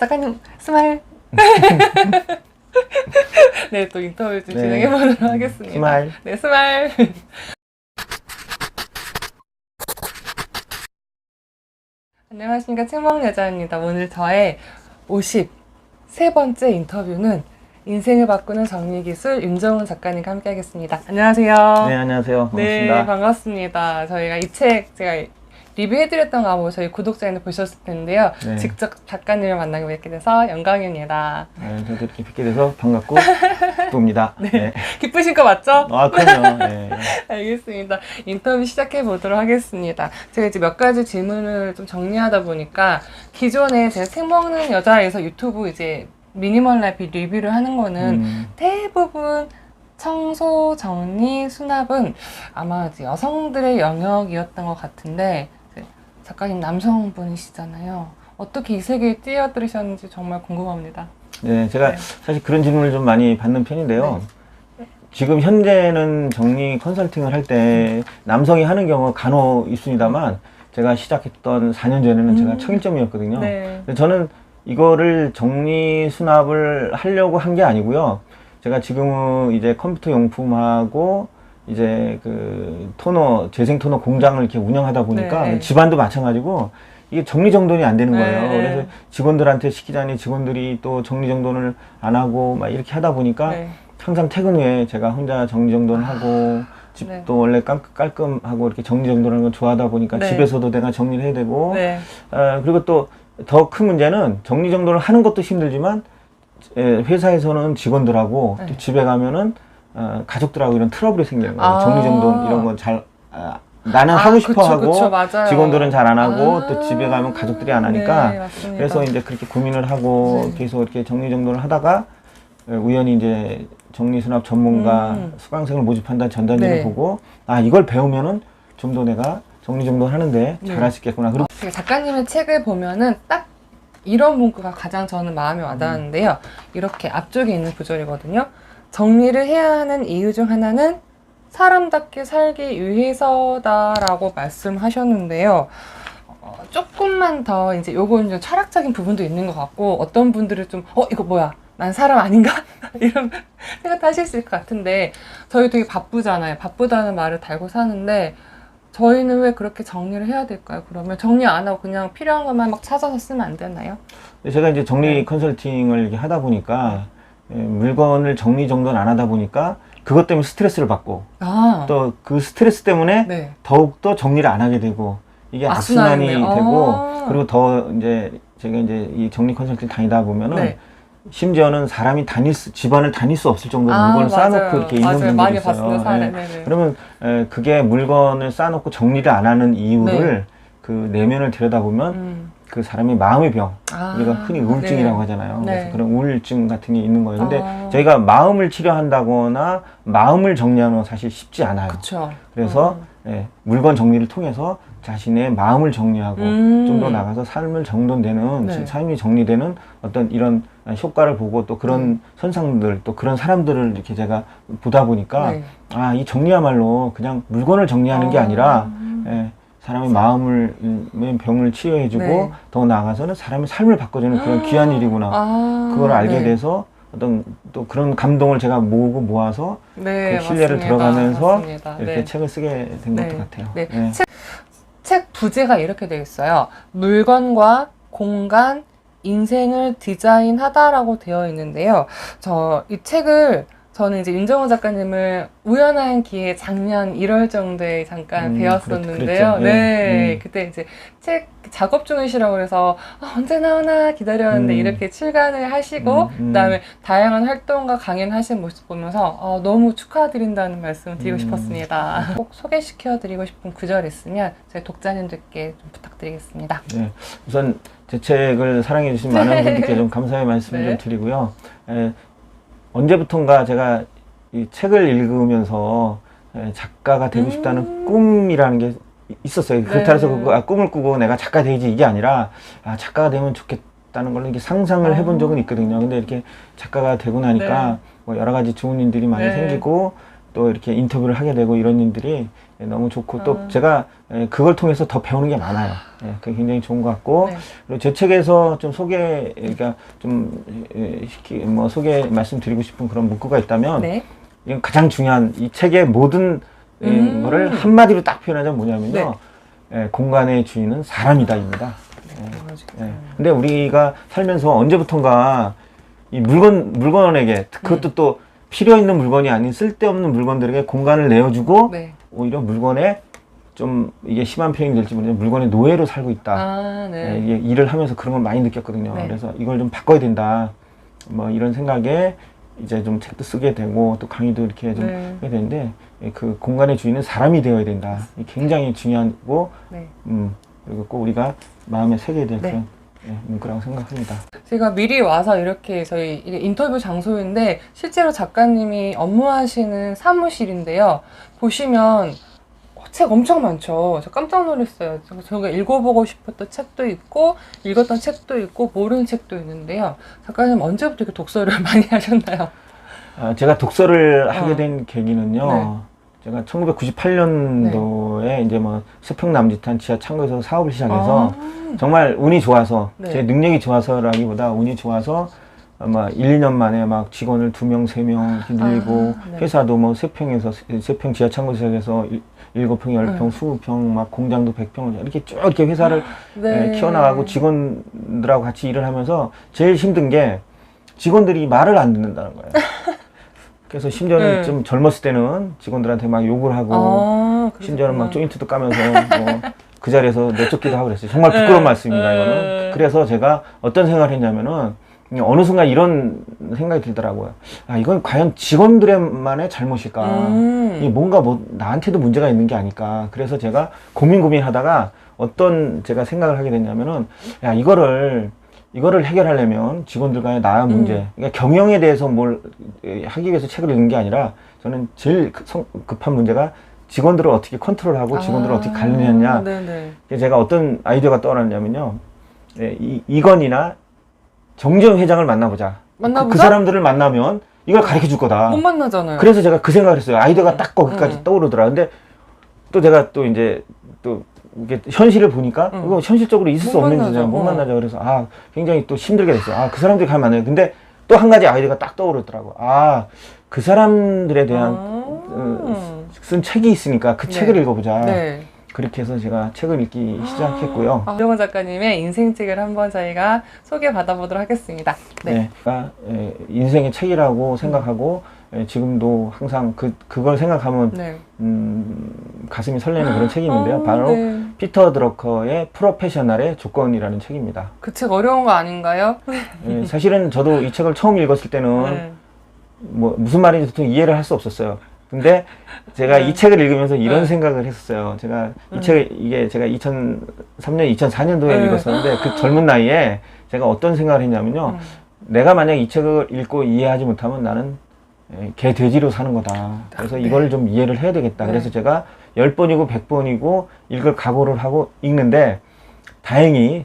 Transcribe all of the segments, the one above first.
작가님 스마일. 네, 또 인터뷰 좀 진행해 보도록 하겠습니다. 스마일. 네, 스마일. 안녕하십니까, 책먹여자입니다. 오늘 저의 53번째 인터뷰는 인생을 바꾸는 정리기술 윤정훈 작가님과 함께 하겠습니다. 안녕하세요. 네, 안녕하세요. 반갑습니다. 네, 반갑습니다. 저희가 이 책 제가 리뷰해드렸던 거 아마 저희 구독자님들 보셨을 텐데요. 네. 직접 작가님을 만나게 뵙게 돼서 영광입니다. 네, 저도 이렇게 뵙게 돼서 반갑고 기쁩니다. 네. 네. 기쁘신 거 맞죠? 아, 그럼요. 네. 알겠습니다. 인터뷰 시작해 보도록 하겠습니다. 제가 이제 몇 가지 질문을 좀 정리하다 보니까 기존에 제가 책 먹는 여자에서 유튜브 이제 미니멀 라이프 리뷰를 하는 거는 대부분 청소, 정리, 수납은 아마 이제 여성들의 영역이었던 것 같은데 작가님 남성분이시잖아요. 어떻게 이 세계에 뛰어들으셨는지 정말 궁금합니다. 네, 제가 사실 그런 질문을 좀 많이 받는 편인데요. 네. 지금 현재는 정리 컨설팅을 할 때 남성이 하는 경우가 간혹 있습니다만 제가 시작했던 4년 전에는 제가 청일점이었거든요. 네. 저는 이거를 정리 수납을 하려고 한 게 아니고요. 제가 지금은 이제 컴퓨터 용품하고 이제 그 토너, 재생 토너 공장을 이렇게 운영하다 보니까 네. 집안도 마찬가지고 이게 정리정돈이 안 되는 거예요. 네. 그래서 직원들한테 시키자니 직원들이 또 정리정돈을 안 하고 막 이렇게 하다 보니까 네. 항상 퇴근 후에 제가 혼자 정리정돈하고 집도 네. 원래 깔끔하고 이렇게 정리정돈하는 걸 좋아하다 보니까 네. 집에서도 내가 정리를 해야 되고 네. 그리고 또 더 큰 문제는 정리정돈을 하는 것도 힘들지만 회사에서는 직원들하고 네. 또 집에 가면은 가족들하고 이런 트러블이 생기는 거예요. 정리정돈 이런 건 잘 나는 하고 싶어 그쵸, 하고 그쵸, 맞아요. 직원들은 잘 안 하고 또 집에 가면 가족들이 안 하니까 네, 맞습니다. 그래서 이제 그렇게 고민을 하고 네. 계속 이렇게 정리정돈을 하다가 우연히 이제 정리수납 전문가 수강생을 모집한다는 전단지를 네. 보고 아 이걸 배우면은 좀 더 내가 정리정돈 하는데 네. 잘할 수 있겠구나. 그리고 제가 작가님의 책을 보면은 딱 이런 문구가 가장 저는 마음에 와닿았는데요. 이렇게 앞쪽에 있는 구절이거든요. 정리를 해야 하는 이유 중 하나는 사람답게 살기 위해서다라고 말씀하셨는데요. 조금만 더 이제 요건 좀 철학적인 부분도 있는 것 같고 어떤 분들은 좀 이거 뭐야? 난 사람 아닌가? 이런 생각도 하실 수 있을 것 같은데 저희 되게 바쁘잖아요. 바쁘다는 말을 달고 사는데 저희는 왜 그렇게 정리를 해야 될까요? 그러면 정리 안 하고 그냥 필요한 것만 막 찾아서 쓰면 안 되나요? 제가 이제 정리 네. 컨설팅을 이렇게 하다 보니까 물건을 정리정돈 안 하다 보니까 그것 때문에 스트레스를 받고 또 그 스트레스 때문에 네. 더욱더 정리를 안 하게 되고 이게 악순환이 악순환이네요. 되고 그리고 더 이제 제가 이제 이 정리 컨설팅 다니다 보면은 네. 심지어는 사람이 집안을 다닐 수 없을 정도로 물건을 쌓아놓고 이렇게 있는 분들이 많이 있어요. 봤습니다. 사례. 예. 네네. 그러면 그게 물건을 쌓아놓고 정리를 안 하는 이유를 네. 그 내면을 들여다보면 그 사람의 마음의 병, 우리가 흔히 우울증이라고 하잖아요. 네. 그래서 그런 우울증 같은 게 있는 거예요. 근데 저희가 마음을 치료한다거나 마음을 정리하는 건 사실 쉽지 않아요. 그쵸. 그래서 물건 정리를 통해서 자신의 마음을 정리하고 좀 더 나가서 삶을 정돈되는, 네. 삶이 정리되는 어떤 이런 효과를 보고 또 그런 선상들, 또 그런 사람들을 이렇게 제가 보다 보니까 네. 아, 이 정리야말로 그냥 물건을 정리하는 게 아니라 사람의 마음을 병을 치유해주고 네. 더 나아가서는 사람의 삶을 바꿔주는 그런 귀한 일이구나. 그걸 알게 네. 돼서 어떤 또 그런 감동을 제가 모아서 네, 그 신뢰를 맞습니다. 들어가면서 맞습니다. 이렇게 네. 책을 쓰게 된 네. 것도 같아요. 네. 네. 책 부제가 이렇게 되어 있어요. 물건과 공간, 인생을 디자인하다라고 되어 있는데요. 이 책을 저는 이제 윤정훈 작가님을 우연한 기회에 작년 1월 정도에 잠깐 뵈었었는데요. 그랬죠. 네. 그때 이제 책 작업 중이시라고 그래서 언제 나오나 기다렸는데 이렇게 출간을 하시고 그다음에 다양한 활동과 강연 하신 모습 보면서 너무 축하드린다는 말씀을 드리고 싶었습니다. 꼭 소개시켜 드리고 싶은 구절 있으면 저희 독자님들께 좀 부탁드리겠습니다. 네. 우선 제 책을 사랑해 주신 많은 분들께 좀 감사의 말씀 네. 좀 드리고요. 언제부턴가 제가 이 책을 읽으면서 작가가 되고 싶다는 꿈이라는 게 있었어요. 그렇다고 해서 꿈을 꾸고 내가 작가 되지 이게 아니라 작가가 되면 좋겠다는 걸 이렇게 상상을 해본 적은 있거든요. 근데 이렇게 작가가 되고 나니까 뭐 여러 가지 좋은 일들이 많이 생기고 또 이렇게 인터뷰를 하게 되고 이런 일들이 너무 좋고 또 제가 그걸 통해서 더 배우는 게 많아요. 그게 굉장히 좋은 것 같고 네. 그리고 제 책에서 좀 그러니까 좀 소개 말씀드리고 싶은 그런 문구가 있다면 네. 이건 가장 중요한 이 책의 모든 거를 한마디로 딱 표현하자면 뭐냐면요. 공간의 주인은 사람이다입니다. 근데 우리가 살면서 언제부턴가 이 물건에게 그것도 또 필요 있는 물건이 아닌 쓸데없는 물건들에게 공간을 내어주고 네. 오히려 물건에 좀 이게 심한 표현이 될지 모르지만 물건의 노예로 살고 있다. 아, 네. 이게 일을 하면서 그런 걸 많이 느꼈거든요. 네. 그래서 이걸 좀 바꿔야 된다. 뭐 이런 생각에 이제 좀 책도 쓰게 되고 또 강의도 이렇게 좀 네. 하게 되는데 그 공간의 주인은 사람이 되어야 된다. 이게 굉장히 중요하고 네. 그리고 꼭 우리가 마음에 새겨야 될 네. 그런 문구라고 생각합니다. 제가 미리 와서 이렇게 저희 이게 인터뷰 장소인데 실제로 작가님이 업무하시는 사무실인데요. 보시면 책 엄청 많죠. 저 깜짝 놀랐어요. 제가 읽어보고 싶었던 책도 있고 읽었던 책도 있고 모르는 책도 있는데요. 작가님 언제부터 이렇게 독서를 많이 하셨나요? 제가 독서를 하게 된 계기는요. 네. 제가 1998년도에 이제 뭐 수평 남짓한 지하 창고에서 사업을 시작해서 정말 운이 좋아서 네. 제 능력이 좋아서라기보다 운이 좋아서 아마 1, 2년 만에 막 직원을 2명, 3명 이렇게 늘리고 네. 회사도 뭐 3평 지하 창고 시작해서 7평, 10평, 20평 막 공장도 100평 이렇게 쭉 이렇게 회사를 네. 키워나가고 직원들하고 같이 일을 하면서 제일 힘든 게 직원들이 말을 안 듣는다는 거예요. 그래서 심지어는 네. 좀 젊었을 때는 직원들한테 막 욕을 하고 심지어는 막 조인트도 까면서 뭐 그 자리에서 내쫓기도 하고 그랬어요. 정말 부끄러운 말씀입니다, 이거는. 그래서 제가 어떤 생각을 했냐면은 어느 순간 이런 생각이 들더라고요. 아, 이건 과연 직원들만의 잘못일까? 이 뭔가 나한테도 문제가 있는 게 아닐까? 그래서 제가 고민하다가 어떤 제가 생각을 하게 됐냐면은 야, 이거를 해결하려면 직원들과의 나의 문제, 그러니까 경영에 대해서 뭘 하기 위해서 책을 읽는 게 아니라 저는 제일 급한 문제가 직원들을 어떻게 컨트롤하고 직원들을 어떻게 관리하느냐. 네네. 제가 어떤 아이디어가 떠올랐냐면요. 이건이나 정재영 회장을 만나보자. 그 사람들을 만나면 이걸 가르쳐 줄 거다. 못 만나잖아요. 그래서 제가 그 생각을 했어요. 아이디어가 딱 거기까지 떠오르더라. 근데 또 제가 또 이제 또 이게 현실을 보니까 이거 현실적으로 있을 수 없는 일이잖아요. 못 만나죠. 그래서 굉장히 또 힘들게 됐어요. 그 사람들이 가면 만나요. 근데 또 한 가지 아이디어가 딱 떠오르더라고. 그 사람들에 대한 쓴 책이 있으니까 그 책을 읽어보자. 네. 그렇게 해서 제가 책을 읽기 시작했고요. 이정원 작가님의 인생책을 한번 저희가 소개받아보도록 하겠습니다. 네. 인생의 책이라고 생각하고 지금도 항상 그걸 생각하면 네. 가슴이 설레는 그런 책이 있는데요. 바로 네. 피터 드러커의 프로페셔널의 조건이라는 책입니다. 그 책 어려운 거 아닌가요? 사실은 저도 이 책을 처음 읽었을 때는 뭐 무슨 말인지 좀 이해를 할 수 없었어요. 근데 제가 이 책을 읽으면서 이런 생각을 했었어요. 제가 이 책을 이게 제가 2003년, 2004년도에 읽었었는데 그 젊은 나이에 제가 어떤 생각을 했냐면요. 내가 만약 이 책을 읽고 이해하지 못하면 나는 개 돼지로 사는 거다. 그래서 이걸 좀 이해를 해야 되겠다. 그래서 제가 10번이고 100번이고 읽을 각오를 하고 읽는데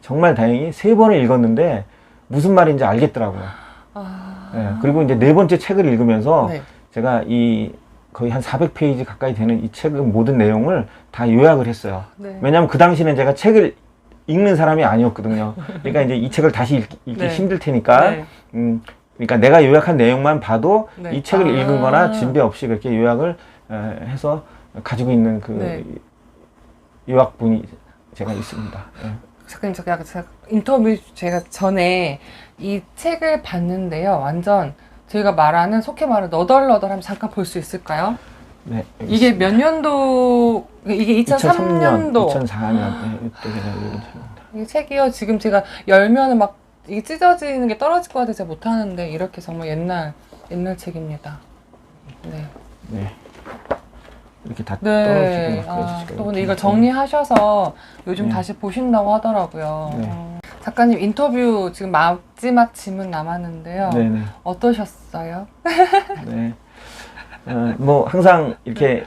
정말 다행히 3번을 읽었는데 무슨 말인지 알겠더라고요. 그리고 이제 4번째 책을 읽으면서 제가 거의 한 400페이지 가까이 되는 이 책의 모든 내용을 다 요약을 했어요. 왜냐하면 그 당시에는 제가 책을 읽는 사람이 아니었거든요. 그러니까 이제 이 책을 다시 읽기 힘들 테니까, 그러니까 내가 요약한 내용만 봐도 이 책을 읽은 거나 진배 없이 그렇게 요약을 해서 가지고 있는 그 요약본이 제가 있습니다. 작가님, 제가 인터뷰 제가 전에 이 책을 봤는데요. 완전 저희가 말하는 속해 말하는 너덜너덜하면 잠깐 볼 수 있을까요? 네. 이게 몇 년도? 이게 2003년도. 2004년. 이 책이요. 지금 제가 열면은 막 이게 찢어지는 게 떨어질 것 같아서 못 하는데 이렇게 정말 옛날 책입니다. 네. 이렇게 다 떨어지고 또 근데 이걸 정리하셔서 요즘 다시 보신다고 하더라고요. 작가님 인터뷰 지금 마지막 질문 남았는데요. 네네. 어떠셨어요? 네. 뭐 항상 이렇게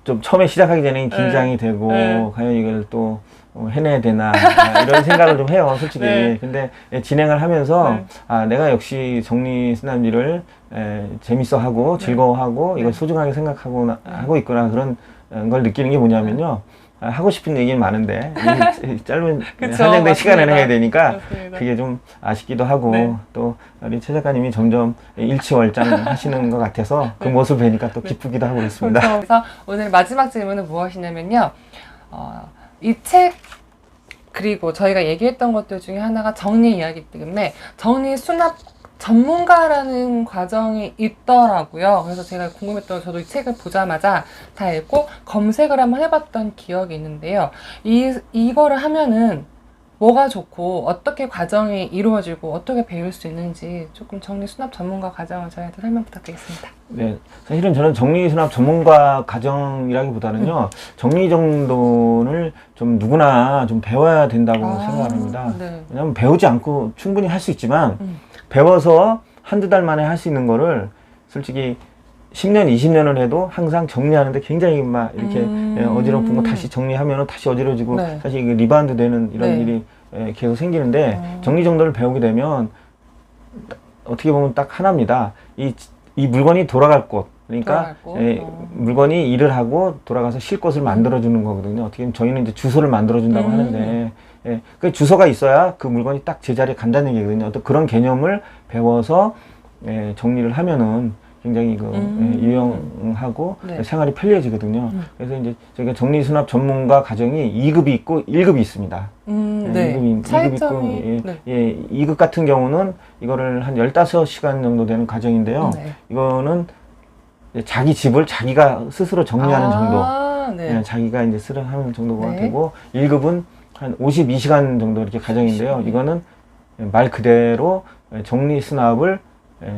좀 처음에 시작하기 전에 긴장이 되고 과연 이걸 또 해내야 되나 이런 생각을 좀 해요, 솔직히. 네. 근데 진행을 하면서 네. 내가 역시 정리 수납일을 재밌어 하고 즐거워하고 이걸 네. 소중하게 생각하고 하고 있구나 그런 걸 느끼는 게 뭐냐면요. 하고 싶은 얘기는 많은데 이 짧은 그쵸, 한정된 맞습니다. 시간에 해야 되니까 맞습니다. 그게 좀 아쉽기도 하고 네. 또 우리 최 작가님이 점점 일치월장 하시는 것 같아서 그 모습 뵈니까 또 기쁘기도 하고 있습니다. 그래서 오늘 마지막 질문은 무엇이냐면요. 이 책 그리고 저희가 얘기했던 것들 중에 하나가 정리 이야기 때문에 정리 수납 전문가라는 과정이 있더라고요. 그래서 제가 궁금했던 저도 이 책을 보자마자 다 읽고 검색을 한번 해봤던 기억이 있는데요. 이거를 하면은 뭐가 좋고 어떻게 과정이 이루어지고 어떻게 배울 수 있는지 조금 정리 수납 전문가 과정을 저희한테 설명 부탁드리겠습니다. 네, 사실은 저는 정리수납 전문가 과정이라기보다는요, 정리 정돈을 좀 누구나 좀 배워야 된다고 생각합니다. 네. 왜냐하면 배우지 않고 충분히 할 수 있지만, 배워서 한두 달 만에 할 수 있는 거를 솔직히 10년, 20년을 해도 항상 정리하는데 굉장히 막 이렇게 어지럽은 거 다시 정리하면 다시 어지러지고 네. 다시 이게 리바운드 되는 이런 네. 일이 계속 생기는데 정리정돈을 배우게 되면 어떻게 보면 딱 하나입니다. 이 물건이 돌아갈 곳. 그러니까 돌아갈 곳. 물건이 일을 하고 돌아가서 쉴 곳을 만들어주는 거거든요. 어떻게 보면 저희는 이제 주소를 만들어준다고 하는데 그 주소가 있어야 그 물건이 딱 제자리에 간다는 얘기거든요. 어떤 그런 개념을 배워서 정리를 하면은 굉장히 유용하고 네. 생활이 편리해지거든요. 그래서 이제 저희가 정리수납 전문가 과정이 2급이 있고 1급이 있습니다. 네. 2급이 차이점이 있고, 네. 2급 같은 경우는 이거를 한 15시간 정도 되는 과정인데요. 네. 이거는 자기 집을 자기가 스스로 정리하는 정도. 네. 자기가 이제 하는 정도가 네. 되고, 1급은 한 52시간 정도 이렇게 과정인데요. 52. 이거는 말 그대로 정리 수납을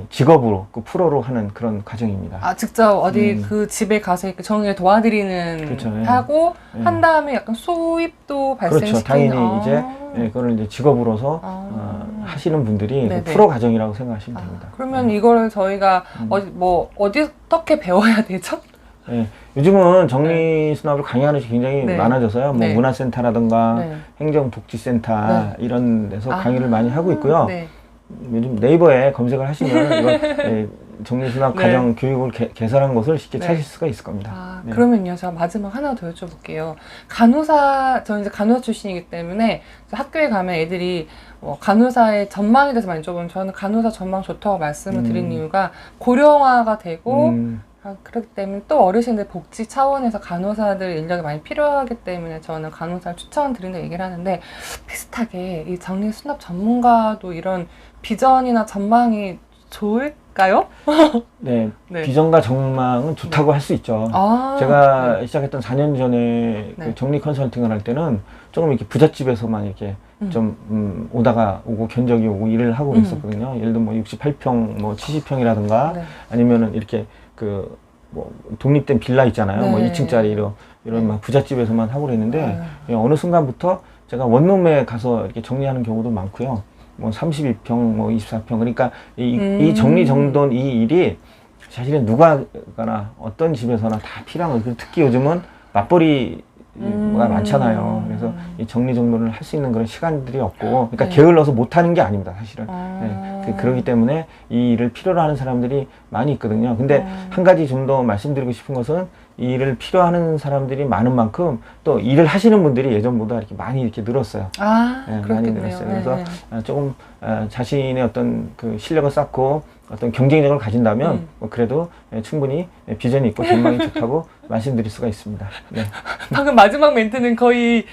직업으로, 그 프로로 하는 그런 과정입니다. 직접 어디 그 집에 가서 이렇게 정리를 도와드리는 그렇죠, 예. 하고 한 다음에 약간 수입도 그렇죠. 발생시키는. 당연히 이제 그걸 이제 직업으로서 하시는 분들이 그 프로 과정이라고 생각하시면 됩니다. 그러면 이거를 저희가 어떻게 배워야 되죠? 요즘은 정리 수납을 강의하는 곳이 굉장히 네. 많아져서요. 뭐 네. 문화센터라든가 네. 행정복지센터 네. 이런 데서 강의를 많이 하고 있고요. 네. 요즘 네이버에 검색을 하시면 이거 정리수납 네. 가정 교육을 개설한 곳을 쉽게 네. 찾을 수가 있을 겁니다. 네. 그러면요, 제가 마지막 하나 더 여쭤볼게요. 저는 이제 간호사 출신이기 때문에 학교에 가면 애들이 간호사의 전망에 대해서 많이 여쭤보면 저는 간호사 전망 좋다고 말씀을 드린 이유가 고령화가 되고 그렇기 때문에 또 어르신들 복지 차원에서 간호사들 인력이 많이 필요하기 때문에 저는 간호사를 추천드린다 얘기를 하는데 비슷하게 이 정리 수납 전문가도 이런 비전이나 전망이 좋을까요? 네, 네. 비전과 전망은 좋다고 할 수 있죠. 제가 시작했던 4년 전에 그 정리 컨설팅을 할 때는 조금 이렇게 부잣집에서만 이렇게 좀 오고 견적이 오고 일을 하고 그랬었거든요. 예를 들면 뭐 68평, 뭐 70평이라든가 아니면은 이렇게 뭐 독립된 빌라 있잖아요. 뭐 2층짜리 이런 막 부잣집에서만 하고 그랬는데 어느 순간부터 제가 원룸에 가서 이렇게 정리하는 경우도 많고요. 뭐 32평, 뭐 24평. 그러니까 이 정리 정돈 이 일이 사실은 누가나 어떤 집에서나 다 필요한 거예요. 특히 요즘은 맞벌이가 많잖아요. 그래서 이 정리 정돈을 할 수 있는 그런 시간들이 없고, 그러니까 게을러서 못 하는 게 아닙니다, 사실은. 그러기 때문에 이 일을 필요로 하는 사람들이 많이 있거든요. 근데 한 가지 좀 더 말씀드리고 싶은 것은 이 일을 필요하는 사람들이 많은 만큼 또 일을 하시는 분들이 예전보다 이렇게 많이 이렇게 늘었어요. 많이 늘었어요. 그래서 조금 자신의 어떤 그 실력을 쌓고 어떤 경쟁력을 가진다면 뭐 그래도 충분히 비전이 있고 전망이 좋다고 말씀드릴 수가 있습니다. 네. 방금 마지막 멘트는 거의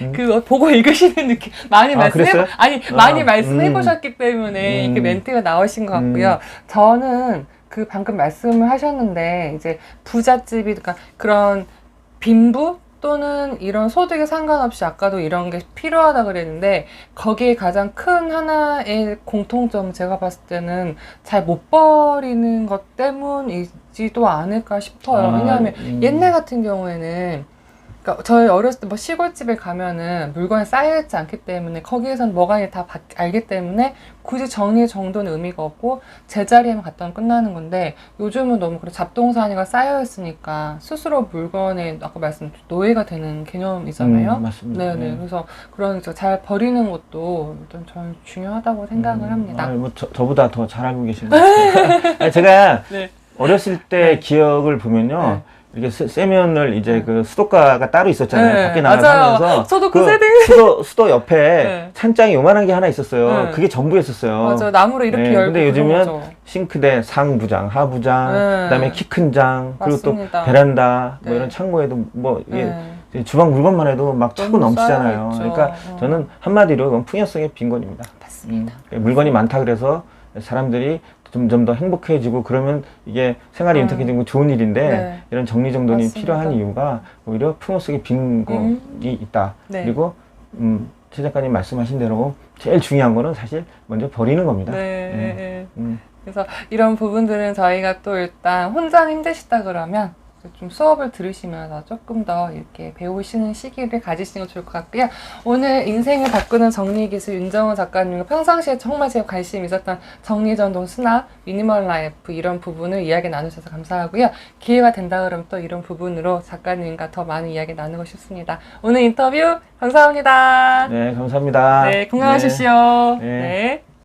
보고 읽으시는 느낌 많이 많이 말씀해 보셨기 때문에 이렇게 멘트가 나오신 것 같고요. 저는 그 방금 말씀을 하셨는데 이제 부잣집이 그러니까 그런 빈부 또는 이런 소득에 상관없이 아까도 이런 게 필요하다 그랬는데 거기에 가장 큰 하나의 공통점 제가 봤을 때는 잘 못 버리는 것 때문이지도 않을까 싶어요. 왜냐하면 옛날 같은 경우에는 그러니까 저희 어렸을 때 뭐 시골집에 가면은 물건이 쌓여있지 않기 때문에 거기에선 뭐가 다 알기 때문에 굳이 정리 정도는 의미가 없고 제자리에만 갖다 놓으면 끝나는 건데 요즘은 너무 그런 잡동사니가 쌓여있으니까 스스로 물건에 아까 말씀드린 노예가 되는 개념이잖아요. 맞습니다. 네네. 네. 그래서 그런 잘 버리는 것도 일단 저는 중요하다고 생각을 합니다. 뭐 저보다 더 잘 알고 계시는 것 같아요. 아니, 제가 네. 어렸을 때 기억을 보면요. 네. 이렇게 세면을 이제 그 수도가가 따로 있었잖아요. 네, 밖에 맞아요. 나가면서 저도 그 그 세대. 수도 옆에 네. 찬장이 요만한 게 하나 있었어요. 네. 그게 전부였었어요. 맞아요. 나무로 이렇게 네, 열고 근데 그런 요즘은 거죠. 싱크대 상부장, 하부장, 네. 그다음에 키 큰 장, 그리고 맞습니다. 또 베란다, 뭐 네. 이런 창고에도 뭐 이게 네. 주방 물건만 해도 막 차고 너무 넘치잖아요. 쌓여있죠. 그러니까 저는 한마디로 그건 풍요성의 빈곤입니다. 맞습니다. 물건이 많다 그래서 사람들이 점점 더 행복해지고 그러면 이게 생활이 윤택해지고 좋은 일인데 네. 이런 정리정돈이 맞습니다. 필요한 이유가 오히려 풍요성의 빈곤이 있다. 네. 그리고 최 작가님 말씀하신 대로 제일 중요한 거는 사실 먼저 버리는 겁니다. 네. 음. 그래서 이런 부분들은 저희가 또 일단 혼자 힘드시다 그러면 좀 수업을 들으시면서 조금 더 이렇게 배우시는 시기를 가지시는 게 좋을 것 같고요. 오늘 인생을 바꾸는 정리기술 윤정원 작가님과 평상시에 정말 제가 관심이 있었던 정리전동 수납, 미니멀 라이프 이런 부분을 이야기 나누셔서 감사하고요. 기회가 된다 그러면 또 이런 부분으로 작가님과 더 많은 이야기 나누고 싶습니다. 오늘 인터뷰 감사합니다. 네, 감사합니다. 네, 건강하십시오. 네. 네.